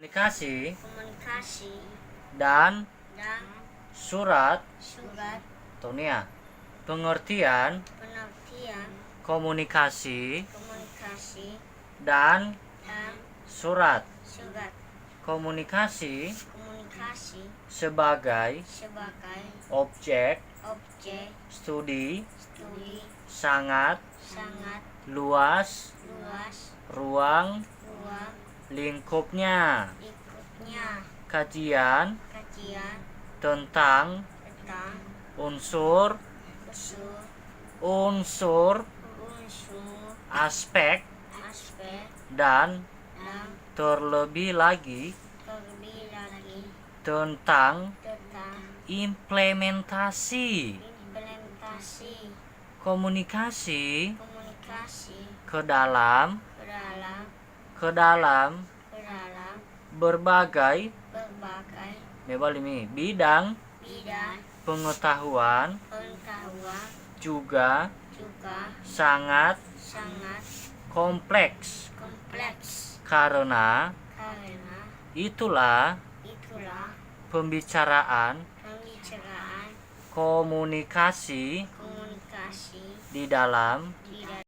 komunikasi dan dan surat surat Tonia. Pengertian pengertian komunikasi komunikasi dan dan surat. surat Komunikasi sebagai objek objek studi studi sangat sangat luas ruang lingkupnya. lingkupnya. Kajian Kajian tentang tentang unsur unsur aspek aspek dan dan terlebih lagi tentang tentang implementasi komunikasi ke dalam ke dalam berbagai berbagai bidang bidang pengetahuan pengetahuan juga juga sangat sangat kompleks. kompleks Karena karena itulah itulah pembicaraan komunikasi komunikasi di dalam di